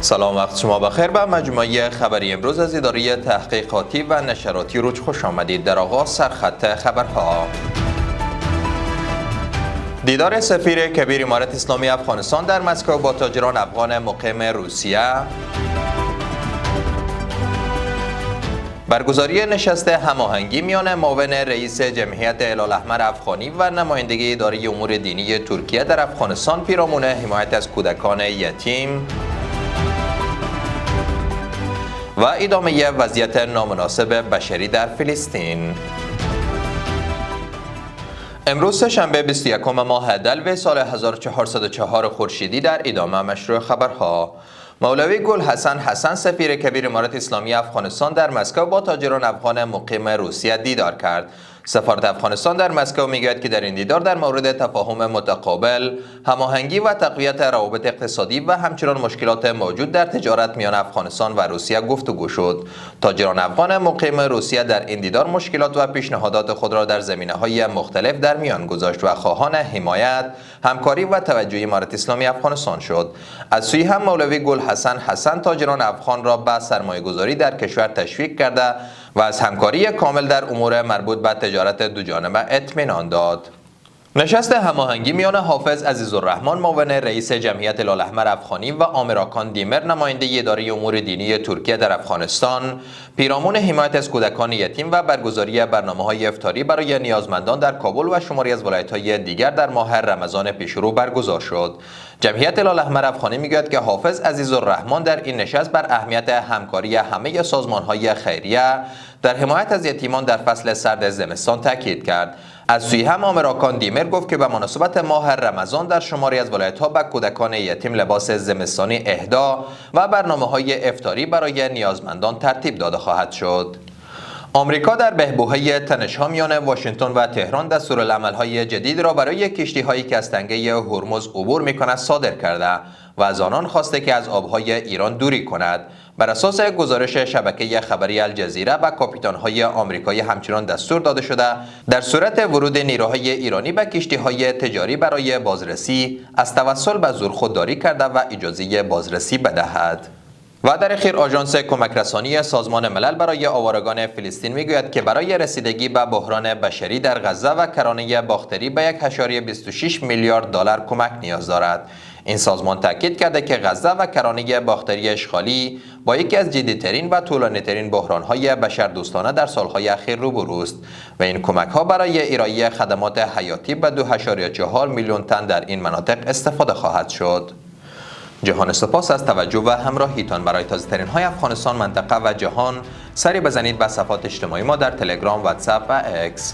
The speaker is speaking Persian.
سلام، وقت شما بخیر. به مجموعه خبری امروز از اداره تحقیقاتی و نشراتی روج خوش آمدید. در آغاز سرخط خبرها: دیدار سفیر کبیر امارت اسلامی افغانستان در مسکو با تاجران افغان مقیم روسیه، برگزاری نشست هماهنگی میان معاون رئیس جمعیت هلال احمر افغانی و نمایندگی اداره امور دینی ترکیه در افغانستان پیرامون حمایت از کودکان یتیم، و ادامه وضعیت نامناسب بشری در فلسطین. امروز سه‌شنبه 21 ماه دلو سال 1404 خورشیدی در ادامه مشروع خبرها: مولوی گل حسن سفیر کبیر امارت اسلامی افغانستان در مسکو با تاجران افغان مقیم روسیه دیدار کرد. سفارت افغانستان در مسکو میگوید که در این دیدار در مورد تفاهم متقابل، هماهنگی و تقویت روابط اقتصادی و همچنین مشکلات موجود در تجارت میان افغانستان و روسیه گفتگو شد. تاجران افغان مقیم روسیه در این دیدار مشکلات و پیشنهادات خود را در زمینه‌های مختلف در میان گذاشت و خواهان حمایت، همکاری و توجه امارت اسلامی افغانستان شد. از سوی هم مولوی گل حسن تاجران افغان را به سرمایه‌گذاری در کشور تشویق کرده و از همکاری کامل در امور مربوط به تجارت دوجانبه اطمینان داد. نشست هماهنگی میان حافظ عزیزالرحمن معاون رئیس جمعیت هلال احمر افغانی و آمر آکان دیمر نماینده اداره امور دینی ترکیه در افغانستان پیرامون حمایت از کودکان یتیم و برگزاری برنامه‌های افطاری برای نیازمندان در کابل و شماری از ولایت‌های دیگر در ماه رمضان پیشرو برگزار شد. جمعیت هلال احمر افغانی میگوید که حافظ عزیزالرحمن در این نشست بر اهمیت همکاری همه سازمان‌های خیریه در حمایت از یتیمان در فصل سرد زمستان تاکید کرد. از سوی هم آمر آکان دیمر گفت که به مناسبت ماه رمضان در شماری از ولایت‌ها به کودکان یتیم لباس زمستانی اهدا و برنامه‌های افطاری برای نیازمندان ترتیب داده خواهد شد. آمریکا در بحبوحه تنش‌ها میان واشنگتن و تهران دستورالعمل‌های جدید را برای کشتی‌هایی که از تنگه هرمز عبور می‌کنند صادر کرده و از آنان خواسته که از آب‌های ایران دوری کند. بر اساس گزارش شبکه خبری الجزیره به کاپیتان‌های آمریکایی همچنان دستور داده شده در صورت ورود نیروهای ایرانی به کشتی‌های تجاری برای بازرسی از توسل به زور خودداری کرده و اجازه بازرسی بدهد. و در اخیر آژانس کمک رسانی سازمان ملل برای آوارگان فلسطین میگوید که برای رسیدگی به بحران بشری در غزه و کرانه باختری به 1.26 میلیارد دلار کمک نیاز دارد. این سازمان تاکید کرده که غزه و کرانه باختری اشغالی با یکی از جدی‌ترین و طولانی‌ترین بحران‌های بشردوستانه در سال‌های اخیر روبروست و این کمک‌ها برای ارائه خدمات حیاتی به 2.4 میلیون تن در این مناطق استفاده خواهد شد. جهان سپاس از توجه و همراهیتان. برای تازه‌ترین های افغانستان، منطقه و جهان سری بزنید به صفحات اجتماعی ما در تلگرام، واتساپ و اکس.